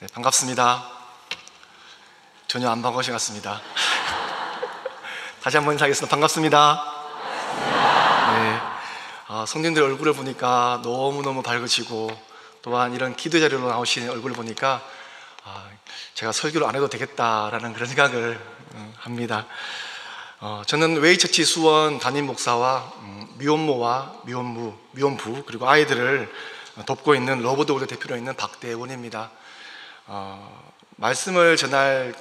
네, 반갑습니다. 전혀 안 반가우신 것 같습니다. 다시 한번 인사하겠습니다. 반갑습니다. 네, 성도님들 얼굴을 보니까 너무너무 밝으시고, 또한 이런 기도 자리로 나오신 얼굴을 보니까 제가 설교를 안 해도 되겠다라는 그런 생각을 합니다. 저는 웨이처치 수원 담임 목사와 미혼모와 미혼부 그리고 아이들을 돕고 있는 러브도그를 대표로 있는 박대원입니다. 말씀을 전할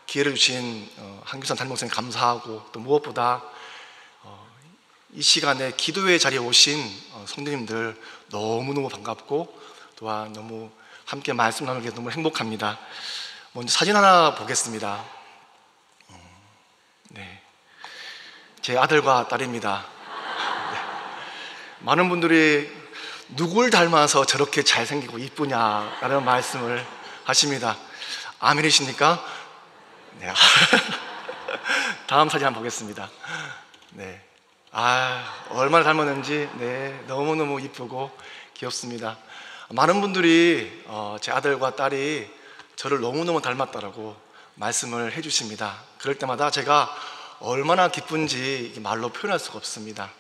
기회를 주신 한규선 담임 목사님 감사하고, 또 무엇보다 이 시간에 기도의 자리에 오신 성도님들 너무너무 반갑고, 또한 너무 함께 말씀 나누게 너무 행복합니다. 먼저 사진 하나 보겠습니다. 네, 제 아들과 딸입니다. 네. 많은 분들이 누굴 닮아서 저렇게 잘생기고 이쁘냐라는 말씀을 하십니다. 아멘이십니까? 네. 다음 사진 한번 보겠습니다. 네. 얼마나 닮았는지, 네, 너무너무 이쁘고 귀엽습니다. 많은 분들이 제 아들과 딸이 저를 너무너무 닮았다라고 말씀을 해주십니다. 그럴 때마다 제가 얼마나 기쁜지 말로 표현할 수가 없습니다.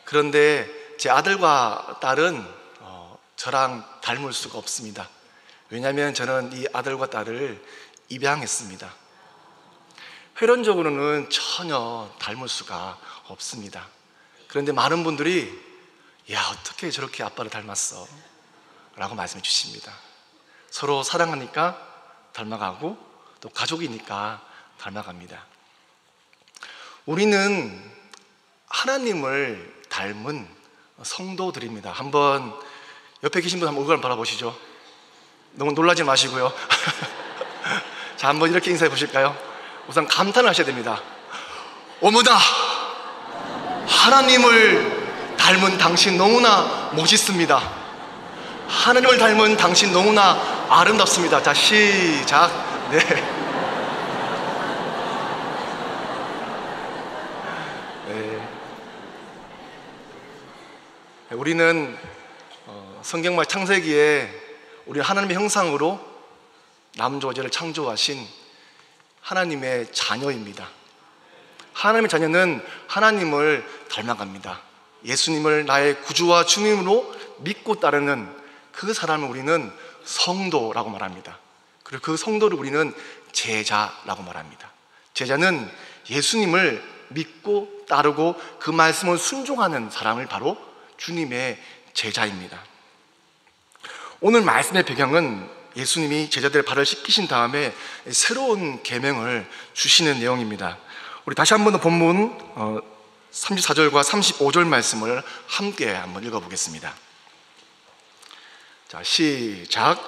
그런데 제 아들과 딸은 저랑 닮을 수가 없습니다. 왜냐하면 저는 이 아들과 딸을 입양했습니다. 혈연적으로는 전혀 닮을 수가 없습니다. 그런데 많은 분들이 야, 어떻게 저렇게 아빠를 닮았어? 라고 말씀해 주십니다. 서로 사랑하니까 닮아가고, 또 가족이니까 닮아갑니다. 우리는 하나님을 닮은 성도들입니다. 한번 옆에 계신 분 한번 얼굴 한번 바라보시죠. 너무 놀라지 마시고요. 자, 한번 이렇게 인사해 보실까요? 우선 감탄을 하셔야 됩니다. 어머나, 하나님을 닮은 당신 너무나 멋있습니다. 하나님을 닮은 당신 너무나 아름답습니다. 자, 시작. 네. 네. 우리는 성경말 창세기에 우리 하나님의 형상으로 남자 여자를 창조하신 하나님의 자녀입니다. 하나님의 자녀는 하나님을 닮아갑니다. 예수님을 나의 구주와 주님으로 믿고 따르는 그 사람을 우리는 성도라고 말합니다. 그리고 그 성도를 우리는 제자라고 말합니다. 제자는 예수님을 믿고 따르고 그 말씀을 순종하는 사람을 바로 주님의 제자입니다. 오늘 말씀의 배경은 예수님이 제자들의 발을 씻기신 다음에 새로운 계명을 주시는 내용입니다. 우리 다시 한번 본문 34절과 35절 말씀을 함께 한번 읽어보겠습니다. 자, 시작.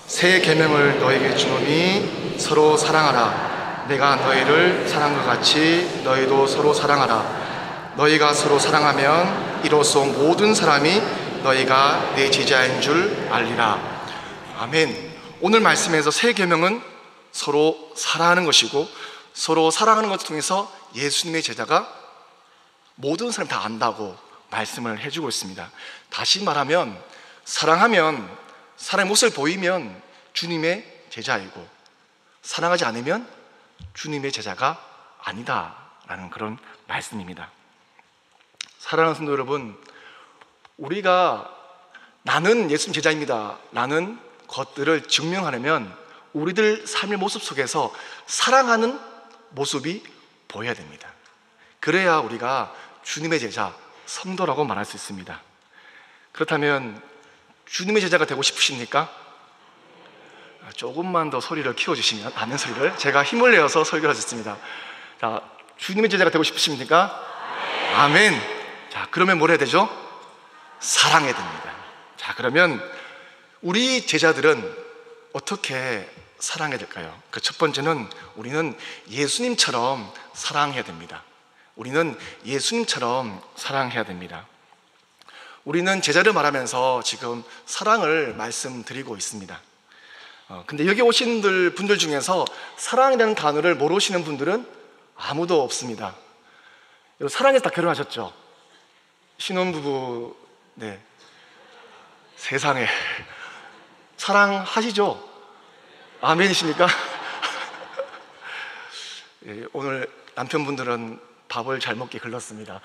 새 계명을 너에게 주노니 서로 사랑하라. 내가 너희를 사랑한 것 같이 너희도 서로 사랑하라. 너희가 서로 사랑하면 이로써 모든 사람이 너희가 내 제자인 줄 알리라. 아멘. 오늘 말씀에서 새 계명은 서로 사랑하는 것이고, 서로 사랑하는 것을 통해서 예수님의 제자가 모든 사람이 다 안다고 말씀을 해주고 있습니다. 다시 말하면 사랑하면, 사랑의 모습을 보이면 주님의 제자이고, 사랑하지 않으면 주님의 제자가 아니다라는 그런 말씀입니다. 사랑하는 성도 여러분, 우리가 나는 예수님 제자입니다 라는 것들을 증명하려면 우리들 삶의 모습 속에서 사랑하는 모습이 보여야 됩니다. 그래야 우리가 주님의 제자, 성도라고 말할 수 있습니다. 그렇다면 주님의 제자가 되고 싶으십니까? 조금만 더 소리를 키워주시면, 아멘 소리를 제가 힘을 내어서 설교를 하겠습니다. 자, 주님의 제자가 되고 싶으십니까? 아멘. 자, 그러면 뭘 해야 되죠? 사랑해야 됩니다. 자, 그러면 우리 제자들은 어떻게 사랑해야 될까요? 그 첫 번째는 우리는 예수님처럼 사랑해야 됩니다. 우리는 예수님처럼 사랑해야 됩니다. 우리는 제자를 말하면서 지금 사랑을 말씀드리고 있습니다. 근데 여기 오신 분들 중에서 사랑이라는 단어를 모르시는 분들은 아무도 없습니다. 사랑해서 다 결혼하셨죠? 신혼부부, 네. 세상에. 사랑하시죠? 아멘이십니까? 예, 오늘 남편분들은 밥을 잘 먹게 글렀습니다.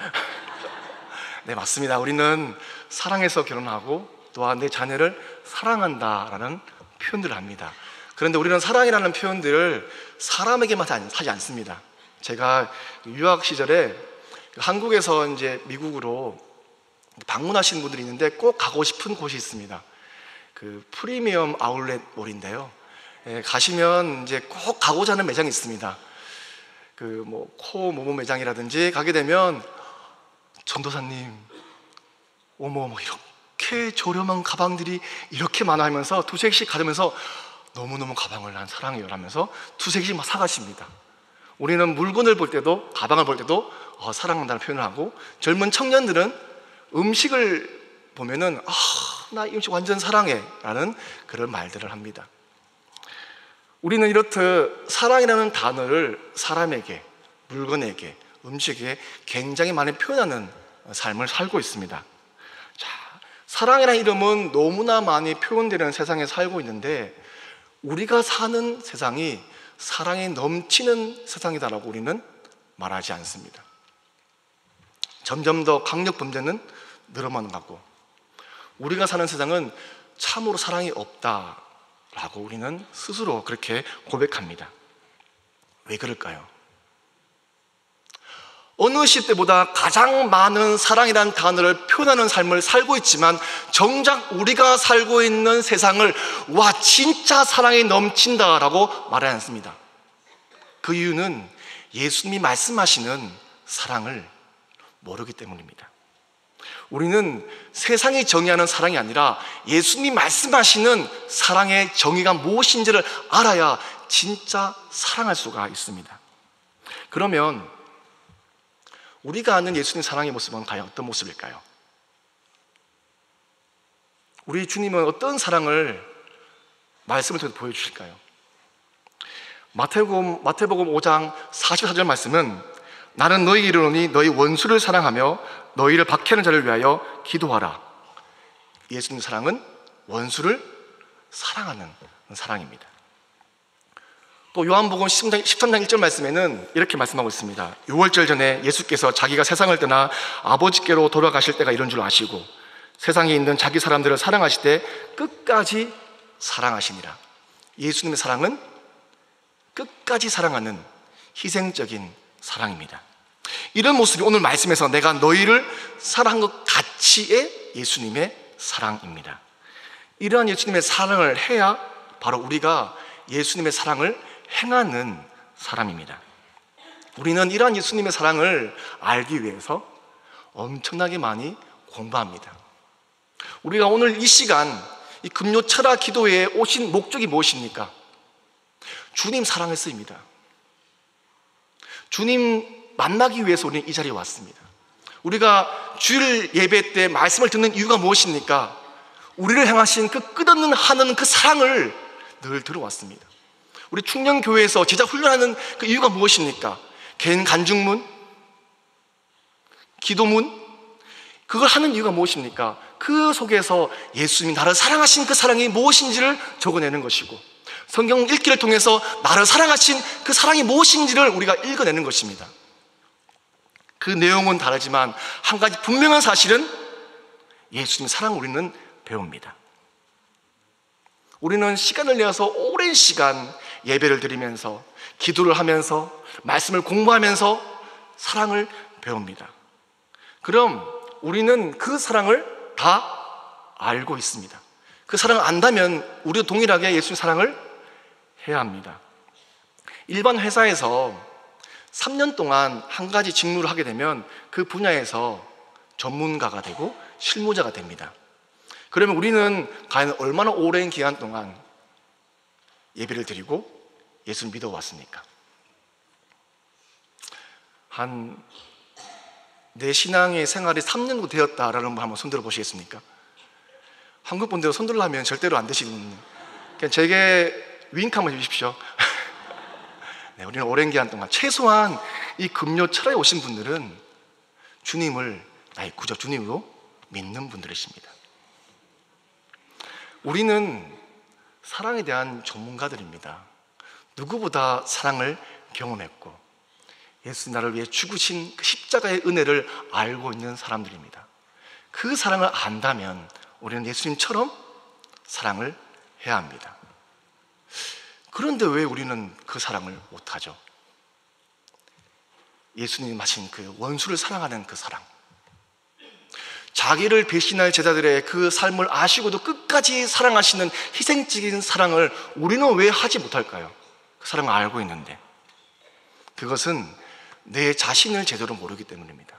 네, 맞습니다. 우리는 사랑해서 결혼하고 또한 내 자녀를 사랑한다라는 표현들을 합니다. 그런데 우리는 사랑이라는 표현들을 사람에게만 하지 않습니다. 제가 유학 시절에 한국에서 이제 미국으로 방문하시는 분들이 있는데 꼭 가고 싶은 곳이 있습니다. 그 프리미엄 아울렛 몰인데요. 예, 가시면 이제 꼭 가고자 하는 매장이 있습니다. 그 뭐 코 모모 매장이라든지 가게 되면 전도사님, 어머 이렇게 저렴한 가방들이 이렇게 많아 하면서 두세 개씩 가져면서 너무너무 가방을 난 사랑해요 하면서 두세 개씩 막 사가십니다. 우리는 물건을 볼 때도 가방을 볼 때도 사랑한다는 표현을 하고, 젊은 청년들은 음식을 보면은 나 이 음식 완전 사랑해 라는 그런 말들을 합니다. 우리는 이렇듯 사랑이라는 단어를 사람에게, 물건에게, 음식에 굉장히 많이 표현하는 삶을 살고 있습니다. 자, 사랑이라는 이름은 너무나 많이 표현되는 세상에 살고 있는데, 우리가 사는 세상이 사랑이 넘치는 세상이다라고 우리는 말하지 않습니다. 점점 더 강력 범죄는 늘어만 가고, 우리가 사는 세상은 참으로 사랑이 없다라고 우리는 스스로 그렇게 고백합니다. 왜 그럴까요? 어느 시대보다 가장 많은 사랑이라는 단어를 표현하는 삶을 살고 있지만, 정작 우리가 살고 있는 세상을 와 진짜 사랑이 넘친다라고 말하지 않습니다. 그 이유는 예수님이 말씀하시는 사랑을 모르기 때문입니다. 우리는 세상이 정의하는 사랑이 아니라 예수님이 말씀하시는 사랑의 정의가 무엇인지를 알아야 진짜 사랑할 수가 있습니다. 그러면 우리가 아는 예수님 사랑의 모습은 과연 어떤 모습일까요? 우리 주님은 어떤 사랑을 말씀을 통해 보여주실까요? 마태복음 5장 44절 말씀은 나는 너희에게 이르노니 너희 원수를 사랑하며 너희를 박해하는 자를 위하여 기도하라. 예수님 사랑은 원수를 사랑하는 사랑입니다. 또 요한복음 13장 1절 말씀에는 이렇게 말씀하고 있습니다. 6월절 전에 예수께서 자기가 세상을 떠나 아버지께로 돌아가실 때가 이런 줄 아시고 세상에 있는 자기 사람들을 사랑하실 때 끝까지 사랑하시니라. 예수님의 사랑은 끝까지 사랑하는 희생적인 사랑입니다. 이런 모습이 오늘 말씀에서 내가 너희를 사랑한 것 같이의 예수님의 사랑입니다. 이러한 예수님의 사랑을 해야 바로 우리가 예수님의 사랑을 행하는 사람입니다. 우리는 이러한 예수님의 사랑을 알기 위해서 엄청나게 많이 공부합니다. 우리가 오늘 이 시간 이 금요 철학 기도회에 오신 목적이 무엇입니까? 주님 사랑했습니다. 주님 만나기 위해서 우리는 이 자리에 왔습니다. 우리가 주일 예배 때 말씀을 듣는 이유가 무엇입니까? 우리를 향하신 그 끝없는 하는 그 사랑을 늘 들어왔습니다. 우리 충령교회에서 제자 훈련하는 그 이유가 무엇입니까? 개인 간증문, 기도문, 그걸 하는 이유가 무엇입니까? 그 속에서 예수님이 나를 사랑하신 그 사랑이 무엇인지를 적어내는 것이고, 성경 읽기를 통해서 나를 사랑하신 그 사랑이 무엇인지를 우리가 읽어내는 것입니다. 그 내용은 다르지만 한 가지 분명한 사실은 예수님 사랑을 우리는 배웁니다. 우리는 시간을 내어서 오랜 시간 예배를 드리면서 기도를 하면서 말씀을 공부하면서 사랑을 배웁니다. 그럼 우리는 그 사랑을 다 알고 있습니다. 그 사랑을 안다면 우리도 동일하게 예수님 사랑을 해야 합니다. 일반 회사에서 3년 동안 한 가지 직무를 하게 되면 그 분야에서 전문가가 되고 실무자가 됩니다. 그러면 우리는 과연 얼마나 오랜 기간 동안 예배를 드리고 예수를 믿어왔습니까? 내 신앙의 생활이 3년 정도 되었다라는 분 한번 손들어 보시겠습니까? 한국 분들은 손들려면 절대로 안 되시는, 그냥 제게 윙크 한번 해주십시오. 네, 우리는 오랜 기간 동안 최소한 이 금요 철학에 오신 분들은 주님을 나의 구주 주님으로 믿는 분들이십니다. 우리는 사랑에 대한 전문가들입니다. 누구보다 사랑을 경험했고 예수 나를 위해 죽으신 그 십자가의 은혜를 알고 있는 사람들입니다. 그 사랑을 안다면 우리는 예수님처럼 사랑을 해야 합니다. 그런데 왜 우리는 그 사랑을 못하죠? 예수님이 하신 그 원수를 사랑하는 그 사랑, 자기를 배신할 제자들의 그 삶을 아시고도 끝까지 사랑하시는 희생적인 사랑을 우리는 왜 하지 못할까요? 그 사랑을 알고 있는데, 그것은 내 자신을 제대로 모르기 때문입니다.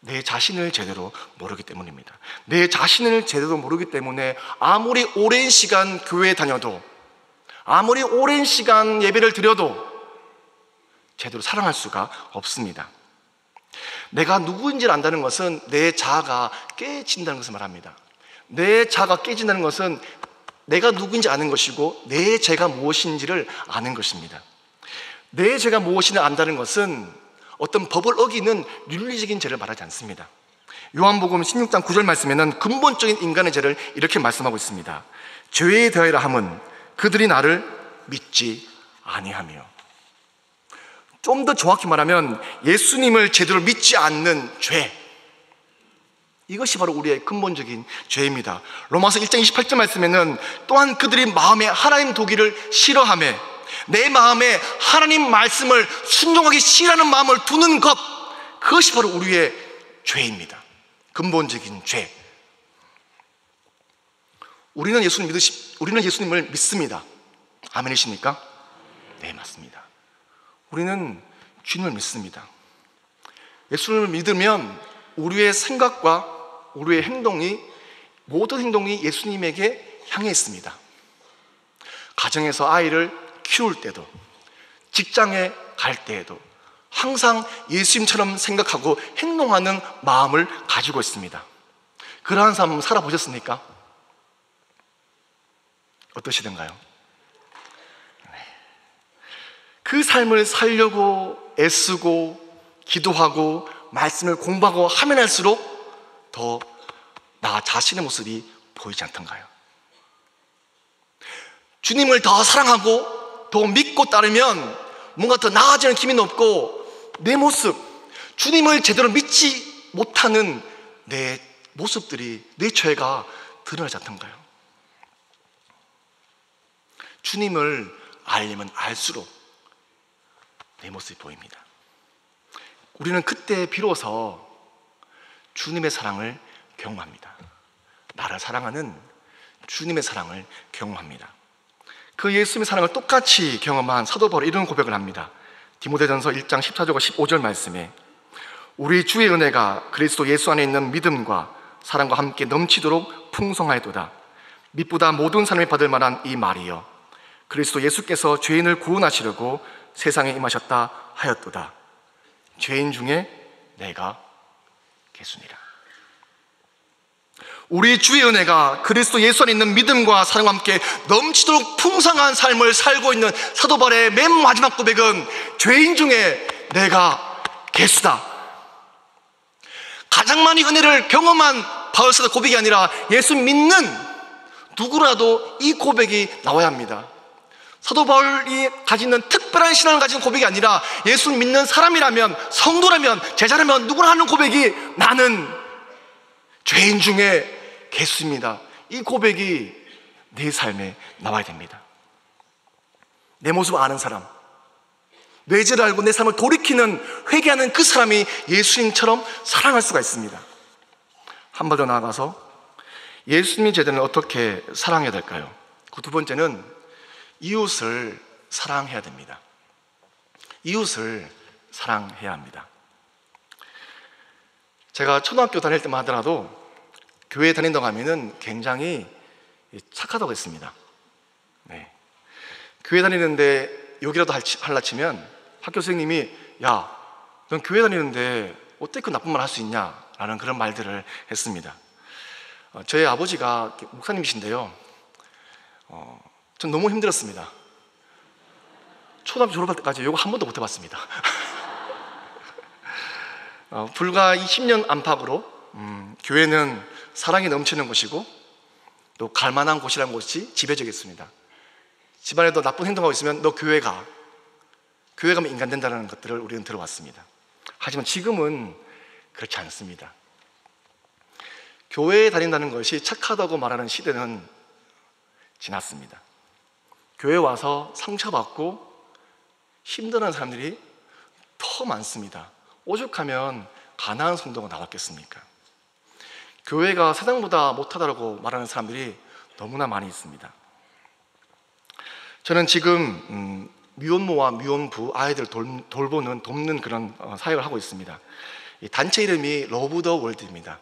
내 자신을 제대로 모르기 때문입니다. 내 자신을 제대로 모르기 때문에 아무리 오랜 시간 교회에 다녀도, 아무리 오랜 시간 예배를 드려도 제대로 사랑할 수가 없습니다. 내가 누구인지를 안다는 것은 내 자아가 깨진다는 것을 말합니다. 내 자아가 깨진다는 것은 내가 누구인지 아는 것이고 내 죄가 무엇인지를 아는 것입니다. 내 죄가 무엇인지 안다는 것은 어떤 법을 어기는 윤리적인 죄를 말하지 않습니다. 요한복음 16장 9절 말씀에는 근본적인 인간의 죄를 이렇게 말씀하고 있습니다. 죄에 대하여 함은 그들이 나를 믿지 아니하며. 좀 더 정확히 말하면 예수님을 제대로 믿지 않는 죄, 이것이 바로 우리의 근본적인 죄입니다. 로마서 1장 28절 말씀에는 또한 그들이 마음에 하나님 도기를 싫어하며, 내 마음에 하나님 말씀을 순종하기 싫어하는 마음을 두는 것, 그것이 바로 우리의 죄입니다. 근본적인 죄. 우리는 예수님을 믿습니다. 아멘이십니까? 네, 맞습니다. 우리는 주님을 믿습니다. 예수님을 믿으면 우리의 생각과 우리의 행동이, 모든 행동이 예수님에게 향해 있습니다. 가정에서 아이를 키울 때도, 직장에 갈 때에도 항상 예수님처럼 생각하고 행동하는 마음을 가지고 있습니다. 그러한 삶 살아보셨습니까? 어떠시던가요? 그 삶을 살려고 애쓰고 기도하고 말씀을 공부하고 하면 할수록 더 나 자신의 모습이 보이지 않던가요? 주님을 더 사랑하고 더 믿고 따르면 뭔가 더 나아지는 기분이 없고, 내 모습, 주님을 제대로 믿지 못하는 내 모습들이, 내 죄가 드러나지 않던가요? 주님을 알려면 알수록 내 모습이 보입니다. 우리는 그때 비로소 주님의 사랑을 경험합니다. 나를 사랑하는 주님의 사랑을 경험합니다. 그 예수님의 사랑을 똑같이 경험한 사도 바울이 이런 고백을 합니다. 디모데전서 1장 14절과 15절 말씀에 우리 주의 은혜가 그리스도 예수 안에 있는 믿음과 사랑과 함께 넘치도록 풍성하여도다. 믿보다 모든 사람이 받을 만한 이 말이여, 그리스도 예수께서 죄인을 구원하시려고 세상에 임하셨다 하였도다. 죄인 중에 내가 개수니라. 우리 주의 은혜가 그리스도 예수 안에 있는 믿음과 사랑과 함께 넘치도록 풍성한 삶을 살고 있는 사도 바울의 맨 마지막 고백은 죄인 중에 내가 개수다. 가장 많이 은혜를 경험한 바울 사도 고백이 아니라 예수 믿는 누구라도 이 고백이 나와야 합니다. 사도 바울이 가지는 특별한 신앙을 가진 고백이 아니라 예수 믿는 사람이라면, 성도라면, 제자라면 누구나 하는 고백이 나는 죄인 중에 개수입니다. 이 고백이 내 삶에 나와야 됩니다. 내 모습을 아는 사람, 내 죄를 알고 내 삶을 돌이키는, 회개하는 그 사람이 예수님처럼 사랑할 수가 있습니다. 한 번 더 나아가서 예수님의 제자는 어떻게 사랑해야 될까요? 그 두 번째는 이웃을 사랑해야 됩니다. 이웃을 사랑해야 합니다. 제가 초등학교 다닐 때만 하더라도 교회 다닌다고 하면은 굉장히 착하다고 했습니다. 네. 교회 다니는데 욕이라도 할라 치면 학교 선생님이 야, 넌 교회 다니는데 어떻게 그 나쁜 말 할 수 있냐? 라는 그런 말들을 했습니다. 저희 아버지가 목사님이신데요. 전 너무 힘들었습니다. 초등학교 졸업할 때까지 욕을 한 번도 못 해봤습니다. 불과 20년 안팎으로 교회는 사랑이 넘치는 곳이고 또 갈만한 곳이라는 곳이 지배적이었습니다. 집안에도 나쁜 행동하고 있으면 너 교회 가. 교회 가면 인간 된다는 것들을 우리는 들어왔습니다. 하지만 지금은 그렇지 않습니다. 교회에 다닌다는 것이 착하다고 말하는 시대는 지났습니다. 교회 와서 상처받고 힘들어하는 사람들이 더 많습니다. 오죽하면 가난한 성도가 나왔겠습니까? 교회가 세상보다 못하다고 말하는 사람들이 너무나 많이 있습니다. 저는 지금 미혼모와 미혼부 아이들 돕는 그런 사역을 하고 있습니다. 이 단체 이름이 러브 더 월드입니다.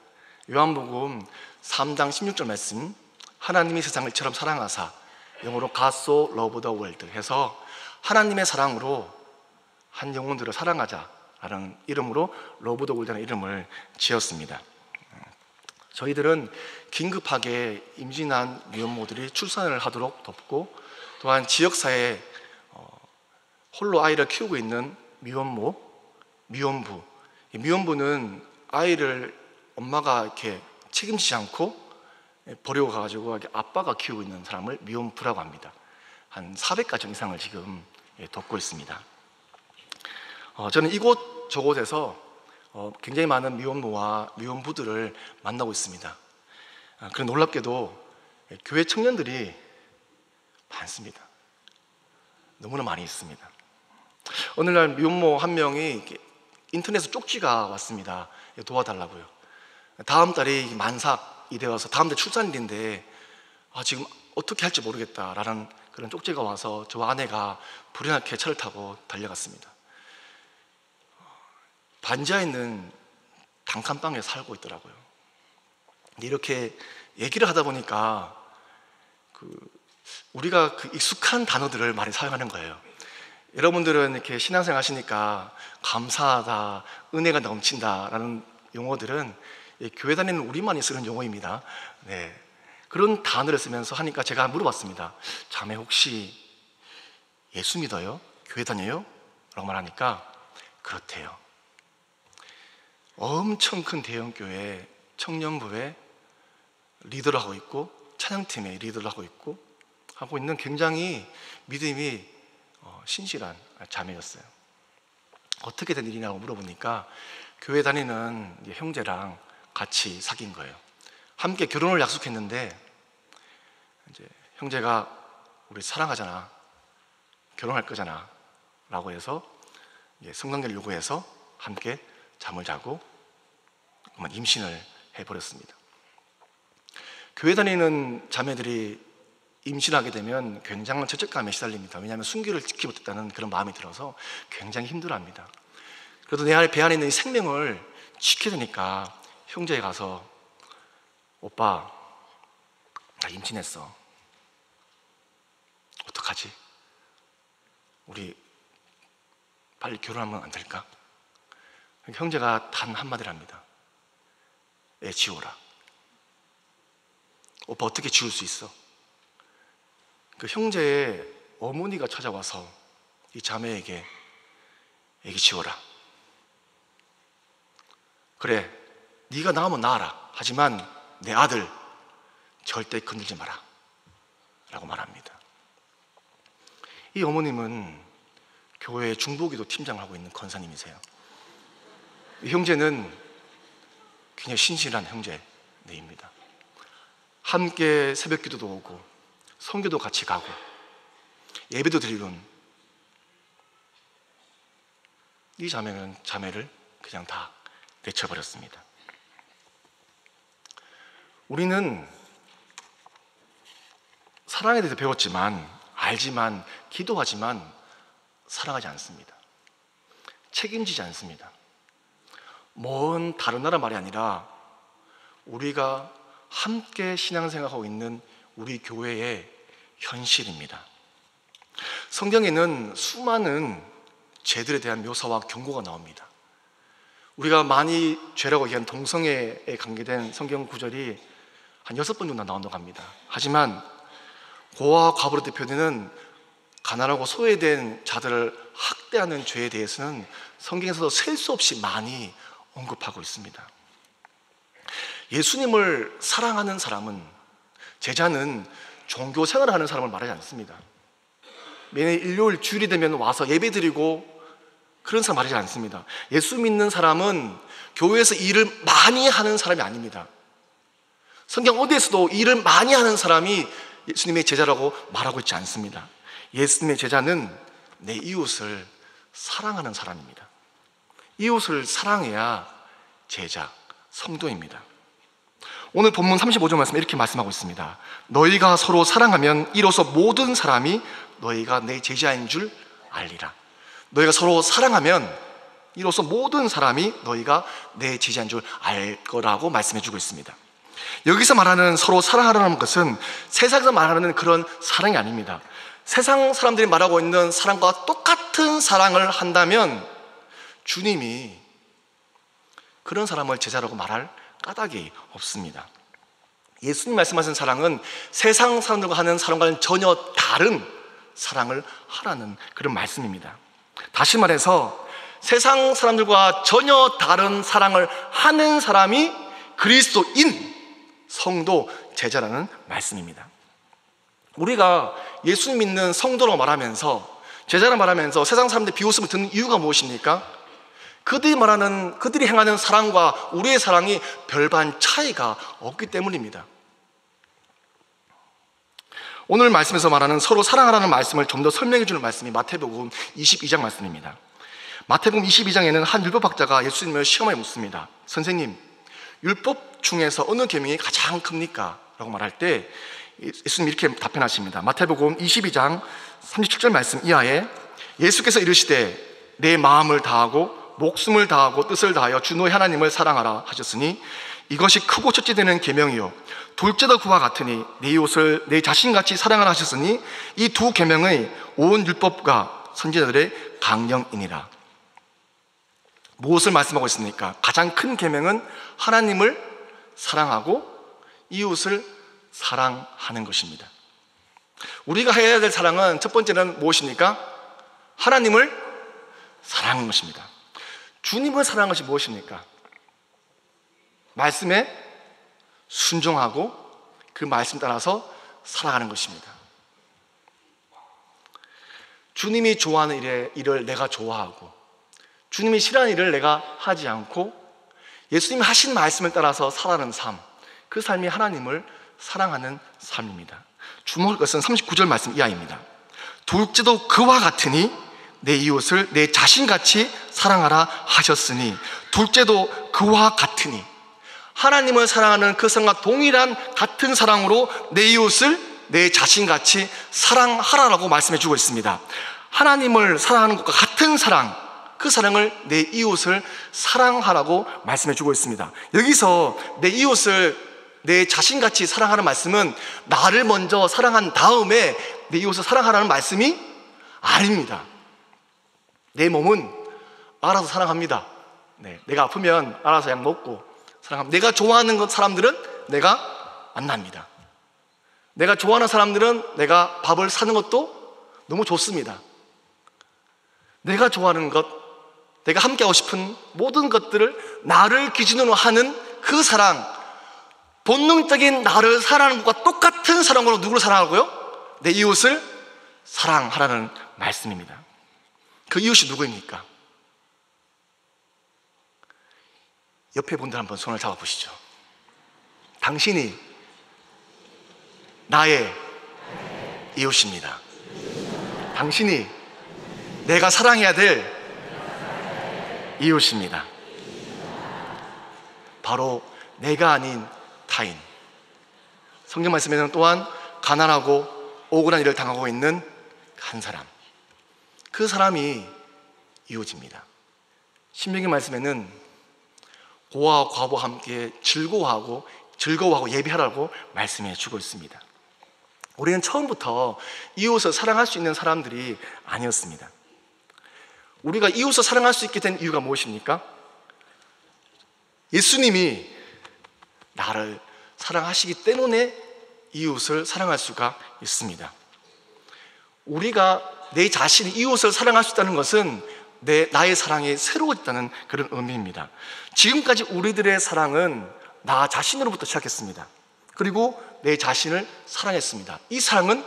요한복음 3장 16절 말씀, 하나님이 세상을 이처럼 사랑하사, 영어로 God so loved the world 해서 하나님의 사랑으로 한 영혼들을 사랑하자라는 이름으로 러브 더 월드라는 이름을 지었습니다. 저희들은 긴급하게 임신한 미혼모들이 출산을 하도록 돕고, 또한 지역사회에 홀로 아이를 키우고 있는 미혼모, 미혼부. 이 미혼부는 아이를 엄마가 이렇게 책임지지 않고 버리고 가가지고 아빠가 키우고 있는 사람을 미혼부라고 합니다. 한 400가정 이상을 지금 돕고 있습니다. 저는 이곳 저곳에서 굉장히 많은 미혼모와 미혼부들을 만나고 있습니다. 그런 놀랍게도 교회 청년들이 많습니다. 너무나 많이 있습니다. 어느 날 미혼모 한 명이 인터넷에 쪽지가 왔습니다. 도와달라고요. 다음 달에 만삭이 되어서 다음 달 출산일인데 지금 어떻게 할지 모르겠다라는 그런 쪽지가 와서 저와 아내가 불현하게 차를 타고 달려갔습니다. 반지하에 있는 단칸방에 살고 있더라고요. 이렇게 얘기를 하다 보니까 우리가 익숙한 단어들을 많이 사용하는 거예요. 여러분들은 이렇게 신앙생활 하시니까 감사하다, 은혜가 넘친다라는 용어들은 교회 다니는 우리만이 쓰는 용어입니다. 네. 그런 단어를 쓰면서 하니까 제가 물어봤습니다. 자매 혹시 예수 믿어요? 교회 다녀요? 라고 말하니까 그렇대요. 엄청 큰 대형교회 청년부에 리더를 하고 있고 찬양팀에 리더를 하고 있는 굉장히 믿음이 신실한 자매였어요. 어떻게 된 일이냐고 물어보니까 교회 다니는 형제랑 같이 사귄 거예요. 함께 결혼을 약속했는데 이제 형제가 우리 사랑하잖아, 결혼할 거잖아 라고 해서 성관계를 요구해서 함께 잠을 자고 임신을 해버렸습니다. 교회 다니는 자매들이 임신하게 되면 굉장한 죄책감에 시달립니다. 왜냐하면 순교를 지키지 못했다는 그런 마음이 들어서 굉장히 힘들어합니다. 그래도 내 배 안에 있는 이 생명을 지켜야 되니까 형제에 가서 오빠 나 임신했어, 어떡하지? 우리 빨리 결혼하면 안 될까? 형제가 단 한마디를 합니다. 애 지워라. 오빠 어떻게 지울 수 있어? 그 형제의 어머니가 찾아와서 이 자매에게 애기 지워라. 그래, 네가 낳으면 낳아라. 하지만 내 아들 절대 건들지 마라 라고 말합니다. 이 어머님은 교회 중보기도 팀장을 하고 있는 권사님이세요. 이 형제는 굉장히 신실한 형제입니다. 함께 새벽 기도도 오고 선교도 같이 가고 예배도 드리는 이 자매를 그냥 다 내쳐버렸습니다. 우리는 사랑에 대해서 배웠지만, 알지만, 기도하지만 사랑하지 않습니다. 책임지지 않습니다. 먼 다른 나라 말이 아니라 우리가 함께 신앙생활하고 있는 우리 교회의 현실입니다. 성경에는 수많은 죄들에 대한 묘사와 경고가 나옵니다. 우리가 많이 죄라고 얘기한 동성애에 관계된 성경 구절이 한 6번 정도 나온다고 합니다. 하지만 고아와 과부로 대표되는 가난하고 소외된 자들을 학대하는 죄에 대해서는 성경에서도 셀 수 없이 많이 언급하고 있습니다. 예수님을 사랑하는 사람은 제자는 종교 생활을 하는 사람을 말하지 않습니다. 매일 일요일 주일이 되면 와서 예배드리고 그런 사람 말하지 않습니다. 예수 믿는 사람은 교회에서 일을 많이 하는 사람이 아닙니다. 성경 어디에서도 일을 많이 하는 사람이 예수님의 제자라고 말하고 있지 않습니다. 예수님의 제자는 내 이웃을 사랑하는 사람입니다. 이웃을 사랑해야 제자, 성도입니다. 오늘 본문 35절 말씀에 이렇게 말씀하고 있습니다. 너희가 서로 사랑하면 이로써 모든 사람이 너희가 내 제자인 줄 알리라. 너희가 서로 사랑하면 이로써 모든 사람이 너희가 내 제자인 줄 알 거라고 말씀해 주고 있습니다. 여기서 말하는 서로 사랑하라는 것은 세상에서 말하는 그런 사랑이 아닙니다. 세상 사람들이 말하고 있는 사랑과 똑같은 사랑을 한다면 주님이 그런 사람을 제자라고 말할 까닭이 없습니다. 예수님 말씀하신 사랑은 세상 사람들과 하는 사랑과는 전혀 다른 사랑을 하라는 그런 말씀입니다. 다시 말해서 세상 사람들과 전혀 다른 사랑을 하는 사람이 그리스도인 성도 제자라는 말씀입니다. 우리가 예수 믿는 성도라고 말하면서, 제자라고 말하면서 세상 사람들의 비웃음을 듣는 이유가 무엇입니까? 그들이 행하는 사랑과 우리의 사랑이 별반 차이가 없기 때문입니다. 오늘 말씀에서 말하는 서로 사랑하라는 말씀을 좀 더 설명해 주는 말씀이 마태복음 22장 말씀입니다. 마태복음 22장에는 한 율법학자가 예수님을 시험에 묻습니다. 선생님, 율법 중에서 어느 계명이 가장 큽니까? 라고 말할 때 예수님이 이렇게 답변하십니다. 마태복음 22장 37절 말씀 이하에 예수께서 이르시되 내 마음을 다하고 목숨을 다하고 뜻을 다하여 주 너의 하나님을 사랑하라 하셨으니 이것이 크고 첫째 되는 계명이요 둘째도 그와 같으니 내 이웃을 내 자신같이 사랑하라 하셨으니 이 두 계명의 온 율법과 선지자들의 강령이니라. 무엇을 말씀하고 있습니까? 가장 큰 계명은 하나님을 사랑하고 이웃을 사랑하는 것입니다. 우리가 해야 될 사랑은 첫 번째는 무엇입니까? 하나님을 사랑하는 것입니다. 주님을 사랑하는 것이 무엇입니까? 말씀에 순종하고 그 말씀 따라서 살아가는 것입니다. 주님이 좋아하는 일을 내가 좋아하고 주님이 싫어하는 일을 내가 하지 않고 예수님이 하신 말씀을 따라서 살아가는 삶, 그 삶이 하나님을 사랑하는 삶입니다. 주목할 것은 39절 말씀 이하입니다. 둘째도 그와 같으니 내 이웃을 내 자신같이 사랑하라 하셨으니, 둘째도 그와 같으니 하나님을 사랑하는 그 사랑과 동일한 같은 사랑으로 내 이웃을 내 자신같이 사랑하라라고 말씀해 주고 있습니다. 하나님을 사랑하는 것과 같은 사랑, 그 사랑을 내 이웃을 사랑하라고 말씀해 주고 있습니다. 여기서 내 이웃을 내 자신같이 사랑하는 말씀은 나를 먼저 사랑한 다음에 내 이웃을 사랑하라는 말씀이 아닙니다. 내 몸은 알아서 사랑합니다. 내가 아프면 알아서 약 먹고 사랑합니다. 내가 좋아하는 사람들은 내가 만납니다. 내가 좋아하는 사람들은 내가 밥을 사는 것도 너무 좋습니다. 내가 좋아하는 것, 내가 함께하고 싶은 모든 것들을 나를 기준으로 하는 그 사랑, 본능적인 나를 사랑하는 것과 똑같은 사랑으로 누구를 사랑하고요? 내 이웃을 사랑하라는 말씀입니다. 그 이웃이 누구입니까? 옆에 분들 한번 손을 잡아보시죠. 당신이 나의 이웃입니다. 당신이 내가 사랑해야 될 이웃입니다. 바로 내가 아닌 타인. 성경 말씀에는 또한 가난하고 억울한 일을 당하고 있는 한 사람, 그 사람이 이웃입니다. 신명기 말씀에는 고아와 과부와 함께 즐거워하고 예배하라고 말씀해 주고 있습니다. 우리는 처음부터 이웃을 사랑할 수 있는 사람들이 아니었습니다. 우리가 이웃을 사랑할 수 있게 된 이유가 무엇입니까? 예수님이 나를 사랑하시기 때문에 이웃을 사랑할 수가 있습니다. 우리가 내 자신이 이웃을 사랑할 수 있다는 것은 나의 사랑이 새로워졌다는 그런 의미입니다. 지금까지 우리들의 사랑은 나 자신으로부터 시작했습니다. 그리고 내 자신을 사랑했습니다. 이 사랑은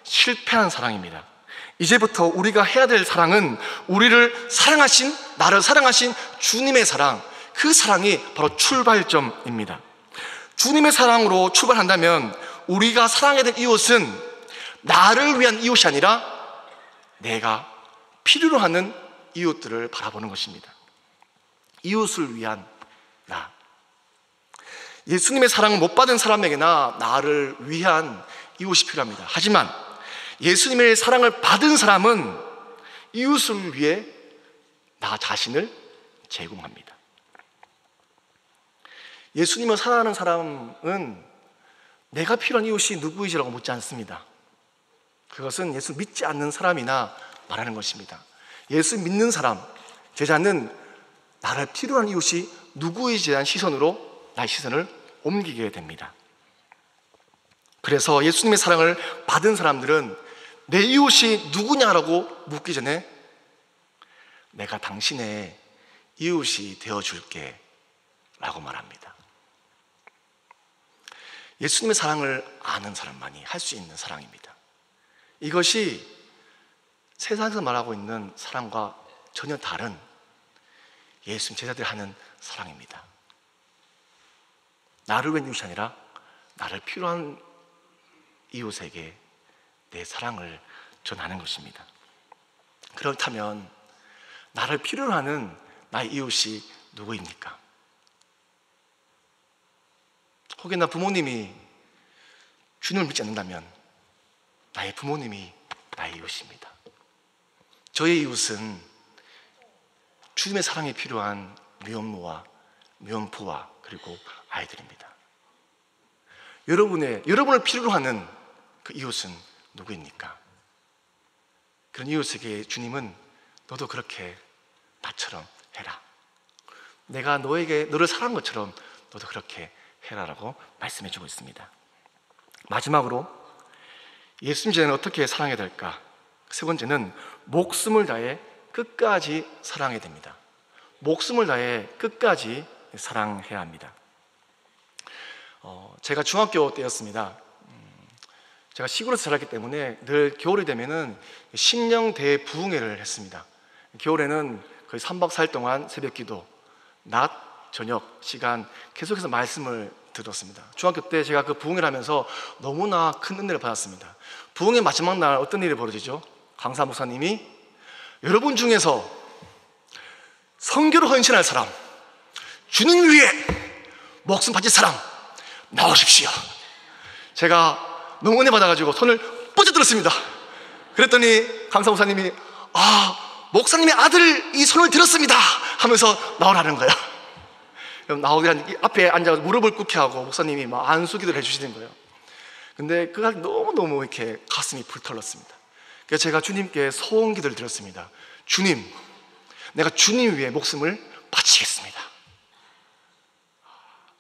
실패한 사랑입니다. 이제부터 우리가 해야 될 사랑은 우리를 사랑하신, 나를 사랑하신 주님의 사랑, 그 사랑이 바로 출발점입니다. 주님의 사랑으로 출발한다면 우리가 사랑해야 될 이웃은 나를 위한 이웃이 아니라 내가 필요로 하는 이웃들을 바라보는 것입니다. 이웃을 위한 나. 예수님의 사랑을 못 받은 사람에게나 나를 위한 이웃이 필요합니다. 하지만 예수님의 사랑을 받은 사람은 이웃을 위해 나 자신을 제공합니다. 예수님을 사랑하는 사람은 내가 필요한 이웃이 누구이지라고 묻지 않습니다. 그것은 예수 믿지 않는 사람이나 말하는 것입니다. 예수 믿는 사람, 제자는 나를 필요한 이웃이 누구이지에 대한 시선으로 나의 시선을 옮기게 됩니다. 그래서 예수님의 사랑을 받은 사람들은 내 이웃이 누구냐라고 묻기 전에 내가 당신의 이웃이 되어줄게 라고 말합니다. 예수님의 사랑을 아는 사람만이 할 수 있는 사랑입니다. 이것이 세상에서 말하고 있는 사랑과 전혀 다른 예수님 제자들이 하는 사랑입니다. 나를 위한 이웃이 아니라 나를 필요한 이웃에게 내 사랑을 전하는 것입니다. 그렇다면 나를 필요로 하는 나의 이웃이 누구입니까? 혹여나 부모님이 주님을 믿지 않는다면 나의 부모님이 나의 이웃입니다. 저의 이웃은 주님의 사랑이 필요한 미혼모와 미혼부와 그리고 아이들입니다. 여러분을 필요로 하는 그 이웃은 누구입니까? 그런 이웃에게 주님은 너도 그렇게 나처럼 해라. 내가 너를 사랑한 것처럼 너도 그렇게 해라라고 말씀해 주고 있습니다. 마지막으로 예수님 제자는 어떻게 사랑해야 될까? 세 번째는 목숨을 다해 끝까지 사랑해야 됩니다. 목숨을 다해 끝까지 사랑해야 합니다. 제가 중학교 때였습니다. 제가 시골에서 자랐기 때문에 늘 겨울이 되면은 신령대 부흥회를 했습니다. 겨울에는 거의 3박 4일 동안 새벽 기도, 낮, 저녁 시간 계속해서 말씀을 들었습니다. 중학교 때 제가 그 부흥회를 하면서 너무나 큰 은혜를 받았습니다. 부흥회 마지막 날 어떤 일이 벌어지죠? 강사 목사님이 여러분 중에서 선교로 헌신할 사람, 주님 위해 목숨 바칠 사람 나오십시오. 제가 너무 은혜 받아가지고 손을 뻗어 들었습니다. 그랬더니 강사 목사님이 목사님의 아들 이 손을 들었습니다 하면서 나오라는 거예요. 나오기 앞에 앉아서 무릎을 꿇게 하고 목사님이 막 안수기도를 해주시는 거예요. 근데 그가 너무너무 이렇게 가슴이 불털렀습니다. 그래서 제가 주님께 소원기도를 드렸습니다. 주님, 내가 주님 위해 목숨을 바치겠습니다.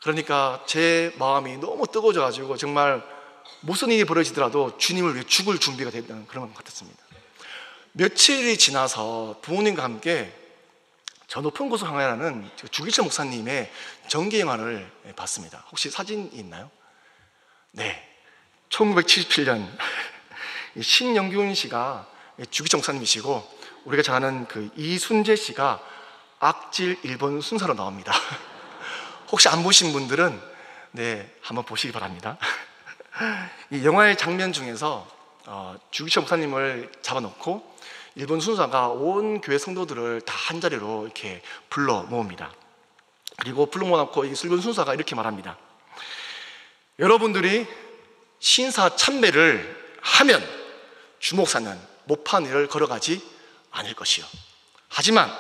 그러니까 제 마음이 너무 뜨거워져가지고 정말 무슨 일이 벌어지더라도 주님을 위해 죽을 준비가 됐다는 그런 것 같았습니다. 며칠이 지나서 부모님과 함께 저 높은 곳을 향하라는 주기철 목사님의 전기영화를 봤습니다. 혹시 사진이 있나요? 네, 1977년 신영균 씨가 주기철 목사님이시고 우리가 잘 아는 그 이순재 씨가 악질 일본 순사로 나옵니다. 혹시 안 보신 분들은 네, 한번 보시기 바랍니다. 이 영화의 장면 중에서 주기철 목사님을 잡아놓고 일본 순사가 온 교회 성도들을 다 한자리로 이렇게 불러 모읍니다. 그리고 불러 모아놓고 일본 순사가 이렇게 말합니다. 여러분들이 신사 참배를 하면 주목사는 모판 위를 걸어가지 않을 것이요. 하지만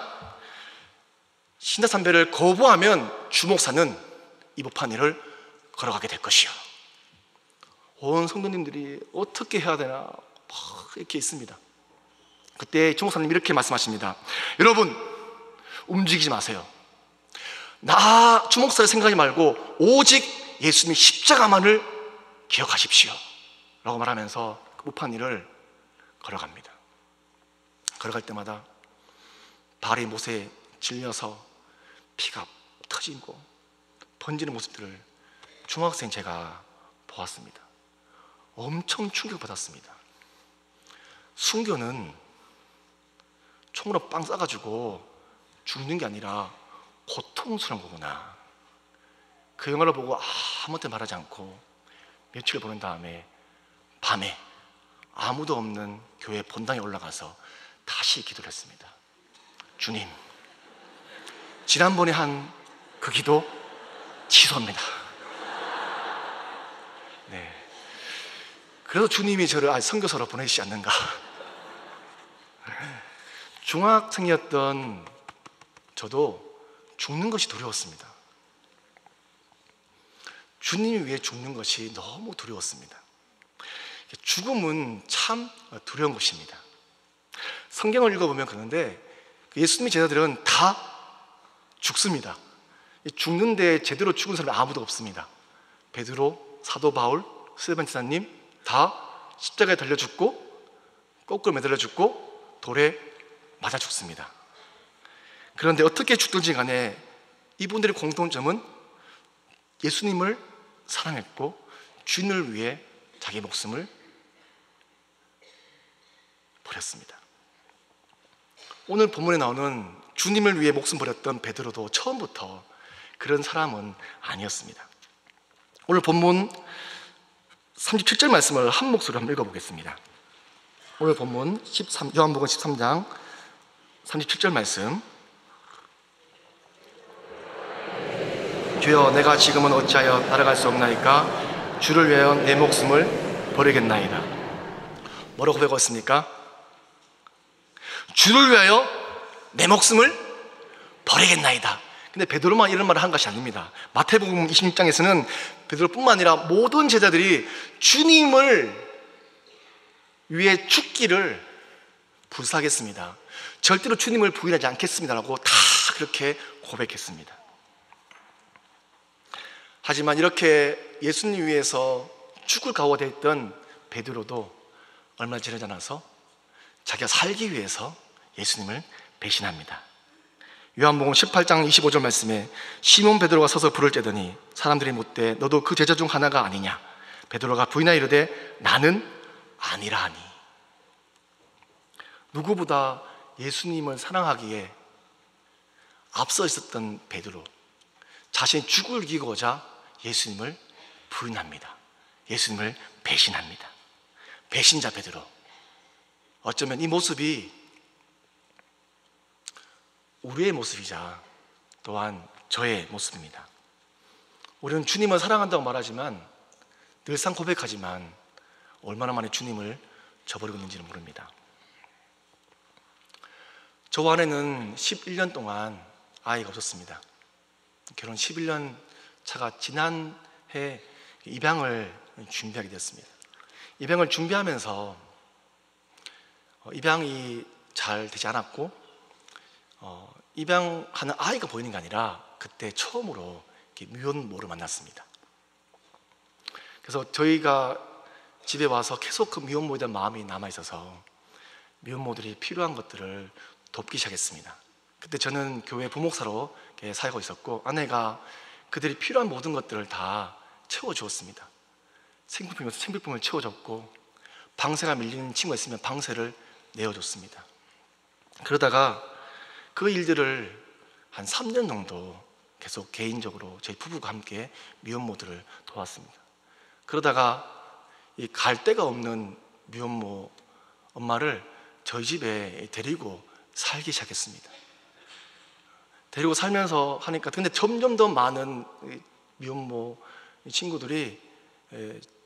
신사 참배를 거부하면 주목사는 이 모판 위를 걸어가게 될 것이요. 온 성도님들이 어떻게 해야 되나 이렇게 있습니다. 그때 주목사님이 이렇게 말씀하십니다. 여러분 움직이지 마세요. 나 주목사를 생각하지 말고 오직 예수님의 십자가만을 기억하십시오 라고 말하면서 그 모판 위를 걸어갑니다. 걸어갈 때마다 발이 못에 질려서 피가 터지고 번지는 모습들을 중학생 제가 보았습니다. 엄청 충격받았습니다. 순교는 총으로 빵 쏴가지고 죽는 게 아니라 고통스러운 거구나. 그 영화를 보고 아무한테 말하지 않고 며칠을 보낸 다음에 밤에 아무도 없는 교회 본당에 올라가서 다시 기도를 했습니다. 주님, 지난번에 한 그 기도 취소합니다. 네. 그래서 주님이 저를 선교사로 보내시지 않는가. 중학생이었던 저도 죽는 것이 두려웠습니다. 주님 위해 죽는 것이 너무 두려웠습니다. 죽음은 참 두려운 것입니다. 성경을 읽어보면 그런데 예수님의 제자들은 다 죽습니다. 죽는데 제대로 죽은 사람이 아무도 없습니다. 베드로, 사도 바울, 스데반지사님 다 십자가에 달려 죽고 거꾸로 매달려 죽고 돌에 맞아 죽습니다. 그런데 어떻게 죽든지 간에 이분들의 공통점은 예수님을 사랑했고 주님을 위해 자기 목숨을 버렸습니다. 오늘 본문에 나오는 주님을 위해 목숨 버렸던 베드로도 처음부터 그런 사람은 아니었습니다. 오늘 본문 37절 말씀을 한 목소리로 한번 읽어보겠습니다. 오늘 본문 요한복음 13장 37절 말씀. 주여, 내가 지금은 어찌하여 따라갈 수 없나이까? 주를 위하여 내 목숨을 버리겠나이다. 뭐라고 고백했습니까? 주를 위하여 내 목숨을 버리겠나이다. 근데 베드로만 이런 말을 한 것이 아닙니다. 마태복음 26장에서는 베드로뿐만 아니라 모든 제자들이 주님을 위해 죽기를 불사하겠습니다. 절대로 주님을 부인하지 않겠습니다라고 다 그렇게 고백했습니다. 하지만 이렇게 예수님 위해서 죽을 각오가 되어 있던 베드로도 얼마 지나지 않아서 자기가 살기 위해서 예수님을 배신합니다. 요한복음 18장 25절 말씀에 시몬 베드로가 서서 불을 쬐더니 사람들이 묻되 너도 그 제자 중 하나가 아니냐? 베드로가 부인하여 이르되 나는 아니라 하니. 누구보다 예수님을 사랑하기에 앞서 있었던 베드로, 자신이 죽을 이기고자 예수님을 부인합니다. 예수님을 배신합니다. 배신자 베드로. 어쩌면 이 모습이 우리의 모습이자 또한 저의 모습입니다. 우리는 주님을 사랑한다고 말하지만 늘상 고백하지만 얼마나 많이 주님을 저버리고 있는지는 모릅니다. 저 아내는 11년 동안 아이가 없었습니다. 결혼 11년 차가 지난해 입양을 준비하게 되었습니다. 입양을 준비하면서 입양이 잘 되지 않았고 입양하는 아이가 보이는 게 아니라 그때 처음으로 미혼모를 만났습니다. 그래서 저희가 집에 와서 계속 그 미혼모에 대한 마음이 남아있어서 미혼모들이 필요한 것들을 돕기 시작했습니다. 그때 저는 교회 부목사로 살고 있었고 아내가 그들이 필요한 모든 것들을 다 채워주었습니다. 생필품을 채워줬고 방세가 밀리는 친구가 있으면 방세를 내어줬습니다. 그러다가 그 일들을 한 3년 정도 계속 개인적으로 저희 부부가 함께 미혼모들을 도왔습니다. 그러다가 이 갈 데가 없는 미혼모 엄마를 저희 집에 데리고 살기 시작했습니다. 데리고 살면서 하니까 근데 점점 더 많은 미혼모 친구들이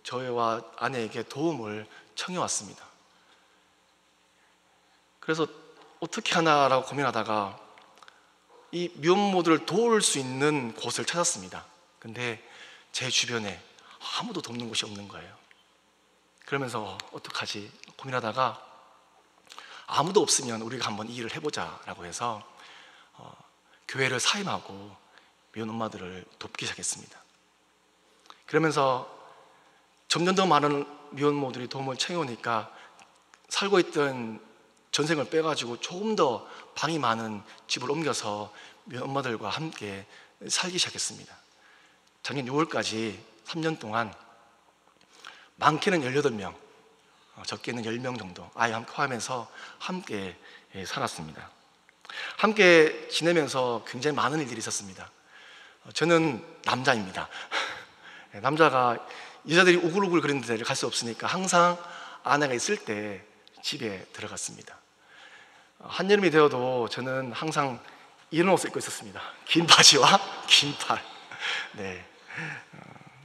저와 아내에게 도움을 청해왔습니다. 그래서 어떻게 하나라고 고민하다가 이 미혼모들을 도울 수 있는 곳을 찾았습니다. 근데 제 주변에 아무도 돕는 곳이 없는 거예요. 그러면서 어떡하지 고민하다가 아무도 없으면 우리가 한번 이 일을 해보자 라고 해서 교회를 사임하고 미혼 엄마들을 돕기 시작했습니다. 그러면서 점점 더 많은 미혼모들이 도움을 청해오니까 살고 있던 전생을 빼가지고 조금 더 방이 많은 집을 옮겨서 미혼 엄마들과 함께 살기 시작했습니다. 작년 6월까지 3년 동안 많게는 18명, 적게는 10명 정도 아이 포함해서 함께 살았습니다. 함께 지내면서 굉장히 많은 일들이 있었습니다. 저는 남자입니다. 남자가 여자들이 우글우글 그런 데를 갈 수 없으니까 항상 아내가 있을 때 집에 들어갔습니다. 한여름이 되어도 저는 항상 이런 옷을 입고 있었습니다. 긴 바지와 긴 팔. 네.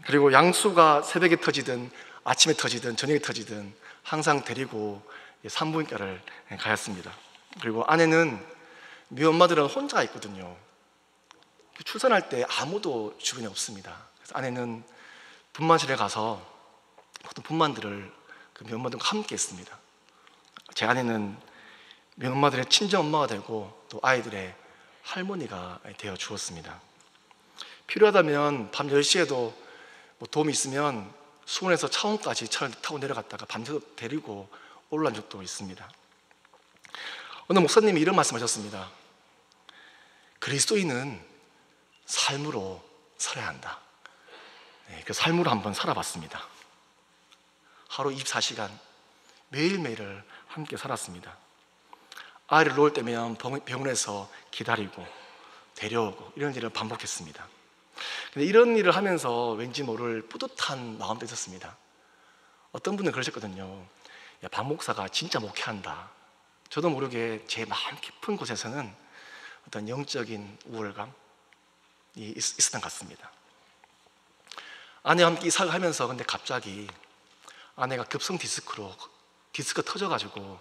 그리고 양수가 새벽에 터지든 아침에 터지든 저녁에 터지든 항상 데리고 산부인과를 가였습니다. 그리고 아내는 미혼마들은 혼자 있거든요. 출산할 때 아무도 주변에 없습니다. 그래서 아내는 분만실에 가서 모든 분만들을 그 미혼마들과 함께 했습니다. 제 아내는 미혼마들의 친정엄마가 되고 또 아이들의 할머니가 되어 주었습니다. 필요하다면 밤 10시에도 도움이 있으면 수원에서 차원까지 차를 타고 내려갔다가 밤새도록 데리고 올라온 적도 있습니다. 어느 목사님이 이런 말씀하셨습니다. 그리스도인은 삶으로 살아야 한다. 네, 그 삶으로 한번 살아봤습니다. 하루 24시간 매일매일을 함께 살았습니다. 아이를 놓을 때면 병원에서 기다리고 데려오고 이런 일을 반복했습니다. 근데 이런 일을 하면서 왠지 모를 뿌듯한 마음도 있었습니다. 어떤 분은 그러셨거든요. 야, 박 목사가 진짜 목회한다. 저도 모르게 제 마음 깊은 곳에서는 어떤 영적인 우월감이 있었던 것 같습니다. 아내와 함께 이사를 하면서 근데 갑자기 아내가 급성 디스크가 터져가지고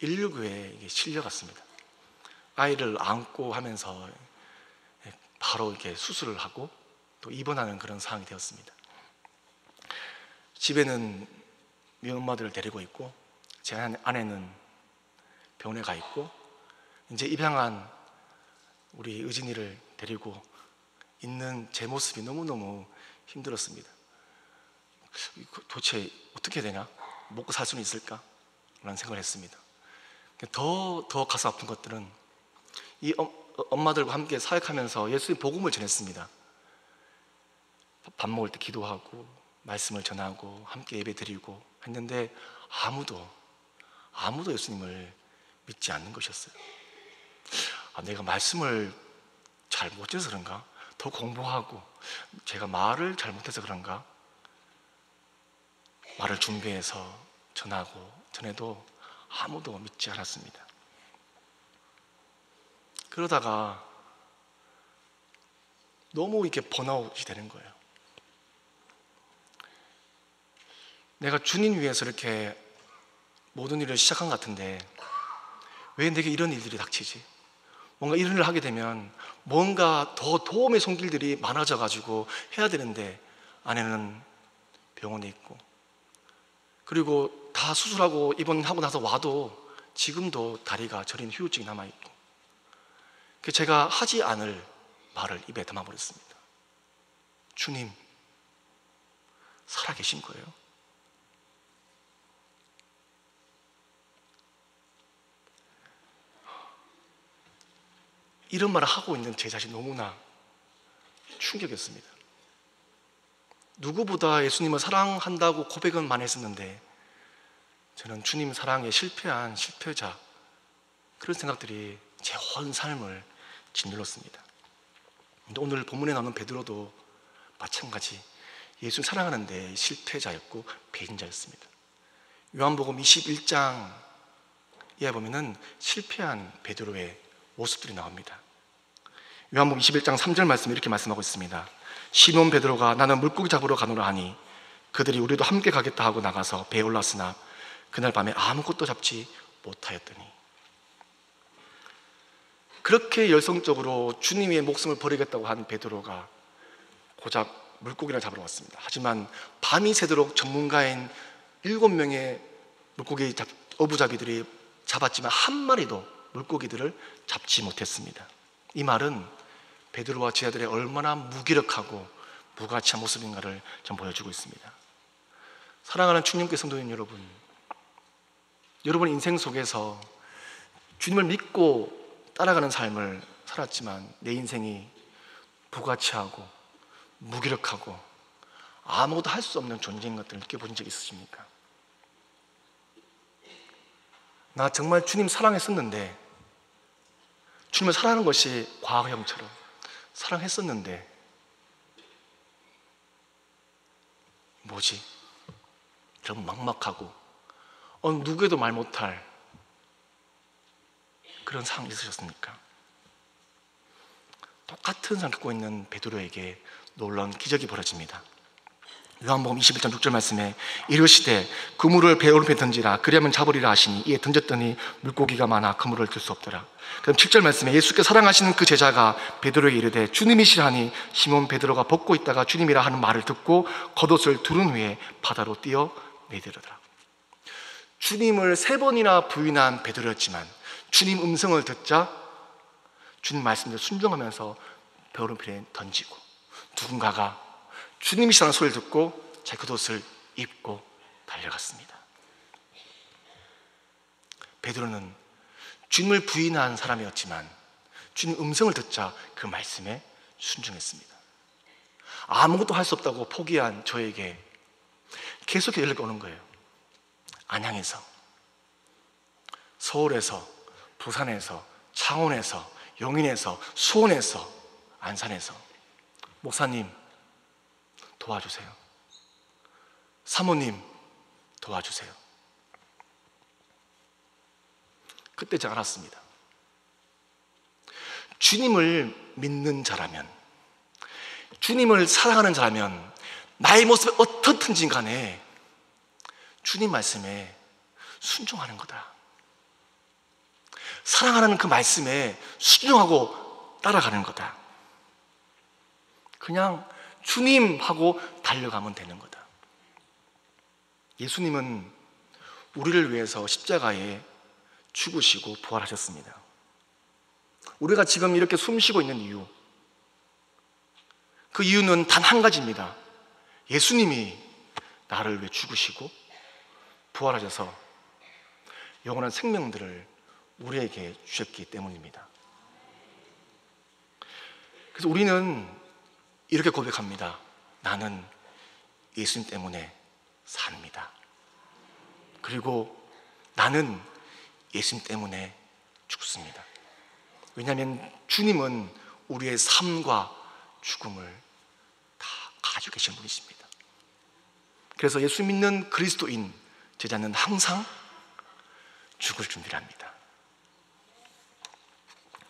119에 실려갔습니다. 아이를 안고 하면서 바로 이렇게 수술을 하고 또 입원하는 그런 상황이 되었습니다. 집에는 미혼마들을 데리고 있고 제 아내는 병원에 가 있고 이제 입양한 우리 의진이를 데리고 있는 제 모습이 너무너무 힘들었습니다. 도대체 어떻게 해야 되냐? 먹고 살 수는 있을까? 라는 생각을 했습니다. 더 가슴 아픈 것들은 이 엄마들과 함께 사역하면서 예수의 복음을 전했습니다. 밥 먹을 때 기도하고 말씀을 전하고 함께 예배 드리고 했는데 아무도 예수님을 믿지 않는 것이었어요. 내가 말씀을 잘 못 들어서 그런가? 더 공부하고 제가 말을 잘못해서 그런가? 말을 준비해서 전해도 아무도 믿지 않았습니다. 그러다가 너무 이렇게 번아웃이 되는 거예요. 내가 주님 위해서 이렇게 모든 일을 시작한 것 같은데 왜 내게 이런 일들이 닥치지? 뭔가 이런 일을 하게 되면 뭔가 더 도움의 손길들이 많아져 가지고 해야 되는데 아내는 병원에 있고 그리고 다 수술하고 입원하고 나서 와도 지금도 다리가 저린 후유증이 남아있고 제가 하지 않을 말을 입에 담아버렸습니다. 주님, 살아계신 거예요? 이런 말을 하고 있는 제 자신이 너무나 충격이었습니다. 누구보다 예수님을 사랑한다고 고백은 많이 했었는데 저는 주님 사랑에 실패한 실패자 그런 생각들이 제 온 삶을 짓눌렀습니다. 근데 오늘 본문에 나오는 베드로도 마찬가지 예수 사랑하는데 실패자였고 배신자였습니다. 요한복음 21장에 보면은 실패한 베드로의 모습들이 나옵니다. 요한복음 21장 3절 말씀에 이렇게 말씀하고 있습니다. 시몬 베드로가 나는 물고기 잡으러 가노라 하니 그들이 우리도 함께 가겠다 하고 나가서 배에 올랐으나 그날 밤에 아무것도 잡지 못하였더니 그렇게 열성적으로 주님의 목숨을 버리겠다고 한 베드로가 고작 물고기를 잡으러 왔습니다. 하지만 밤이 새도록 전문가인 7명의 물고기 어부잡이들이 잡았지만 한 마리도 물고기들을 잡지 못했습니다. 이 말은 베드로와 제 아들이 얼마나 무기력하고 무가치한 모습인가를 좀 보여주고 있습니다. 사랑하는 충령교 성도님 여러분, 여러분 인생 속에서 주님을 믿고 따라가는 삶을 살았지만 내 인생이 부가치하고 무기력하고 아무것도 할 수 없는 존재인 것들을 느껴본 적 있으십니까? 나 정말 주님 사랑했었는데, 주님을 사랑하는 것이 과거형처럼 사랑했었는데 뭐지? 좀 막막하고 누구에도 말 못할 그런 상황이 있으셨습니까? 똑같은 상황을 겪고 있는 베드로에게 놀라운 기적이 벌어집니다. 요한복음 21장 6절 말씀에 이르시되 그물을 배 오른편에 던지라 그리하면 잡으리라 하시니 이에 던졌더니 물고기가 많아 그물을 들 수 없더라. 그럼 7절 말씀에 예수께 사랑하시는 그 제자가 베드로에게 이르되 주님이시라니 시몬 베드로가 벗고 있다가 주님이라 하는 말을 듣고 겉옷을 두른 후에 바다로 뛰어 내디르더라. 주님을 3번이나 부인한 베드로였지만 주님 음성을 듣자 주님 말씀대로 순종하면서 배 오른편에 던지고, 누군가가 주님이시라는 소리를 듣고 자기 겉옷을 입고 달려갔습니다. 베드로는 주님을 부인한 사람이었지만 주님 음성을 듣자 그 말씀에 순종했습니다. 아무것도 할 수 없다고 포기한 저에게 계속 연락이 오는 거예요. 안양에서, 서울에서, 부산에서, 창원에서, 용인에서, 수원에서, 안산에서 목사님 도와주세요. 사모님 도와주세요. 그때 제가 알았습니다. 주님을 믿는 자라면, 주님을 사랑하는 자라면 나의 모습이 어떻든지 간에 주님 말씀에 순종하는 거다. 사랑하는 그 말씀에 순종하고 따라가는 거다. 그냥 주님하고 달려가면 되는 거다. 예수님은 우리를 위해서 십자가에 죽으시고 부활하셨습니다. 우리가 지금 이렇게 숨쉬고 있는 이유, 그 이유는 단 한 가지입니다. 예수님이 나를 위해 죽으시고 부활하셔서 영원한 생명들을 우리에게 주셨기 때문입니다. 그래서 우리는 이렇게 고백합니다. 나는 예수님 때문에 삽니다. 그리고 나는 예수님 때문에 죽습니다. 왜냐하면 주님은 우리의 삶과 죽음을 다 가지고 계신 분이십니다. 그래서 예수 믿는 그리스도인 제자는 항상 죽을 준비를 합니다.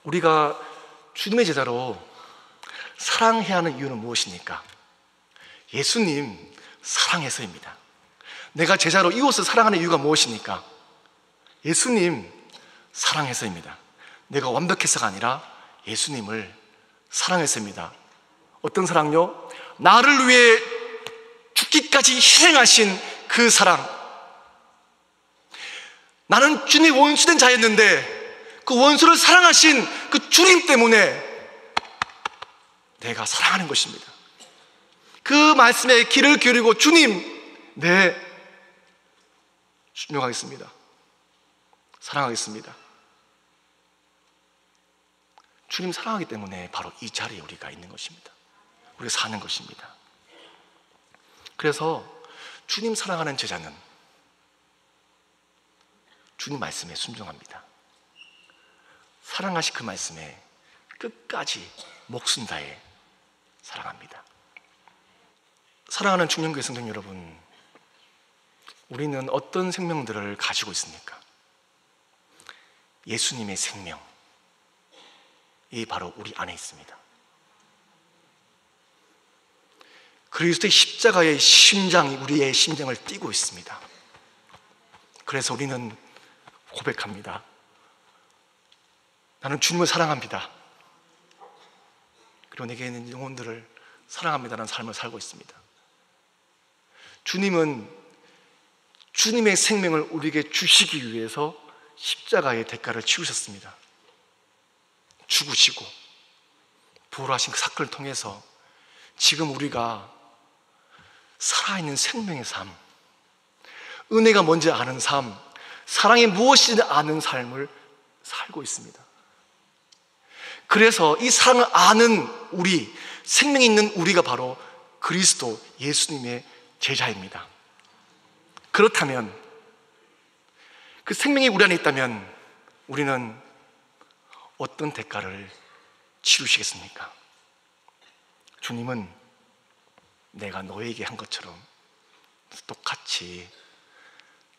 우리가 주님의 제자로 사랑해야 하는 이유는 무엇입니까? 예수님 사랑해서입니다. 내가 제자로 이웃을 사랑하는 이유가 무엇입니까? 예수님 사랑해서입니다. 내가 완벽해서가 아니라 예수님을 사랑해서입니다. 어떤 사랑요? 나를 위해 죽기까지 희생하신 그 사랑. 나는 주님의 원수된 자였는데 그 원수를 사랑하신 그 주님 때문에 내가 사랑하는 것입니다. 그 말씀에 귀를 기울이고 주님, 네, 순종하겠습니다. 사랑하겠습니다. 주님 사랑하기 때문에 바로 이 자리에 우리가 있는 것입니다. 우리가 사는 것입니다. 그래서 주님 사랑하는 제자는 주님 말씀에 순종합니다. 사랑하신 그 말씀에 끝까지 목숨 다해 사랑합니다. 사랑하는 중년교회 성도 여러분, 우리는 어떤 생명들을 가지고 있습니까? 예수님의 생명, 이 바로 우리 안에 있습니다. 그리스도의 십자가의 심장이 우리의 심장을 뛰고 있습니다. 그래서 우리는 고백합니다. 나는 주님을 사랑합니다. 그리고 내게 있는 영혼들을 사랑합니다라는 삶을 살고 있습니다. 주님은 주님의 생명을 우리에게 주시기 위해서 십자가의 대가를 치르셨습니다. 죽으시고 부활하신 그 사건을 통해서 지금 우리가 살아있는 생명의 삶, 은혜가 뭔지 아는 삶, 사랑이 무엇인지 아는 삶을 살고 있습니다. 그래서 이 사랑을 아는 우리, 생명이 있는 우리가 바로 그리스도 예수님의 제자입니다. 그렇다면 그 생명이 우리 안에 있다면 우리는 어떤 대가를 치르시겠습니까? 주님은 내가 너에게 한 것처럼 똑같이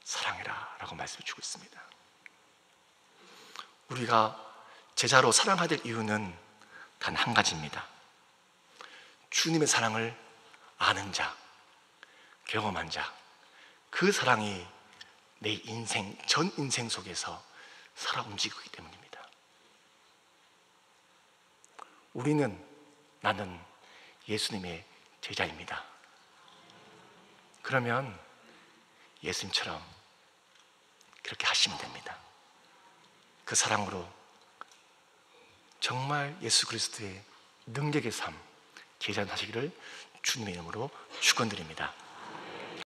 사랑해라 라고 말씀해 주고 있습니다. 우리가 제자로 사랑해야 될 이유는 단 한 가지입니다. 주님의 사랑을 아는 자, 경험한 자, 그 사랑이 내 인생, 전 인생 속에서 살아 움직이기 때문입니다. 나는 예수님의 제자입니다. 그러면 예수님처럼 그렇게 하시면 됩니다. 그 사랑으로 정말 예수 그리스도의 능력의 삶 제자하시기를 주님의 이름으로 축원드립니다.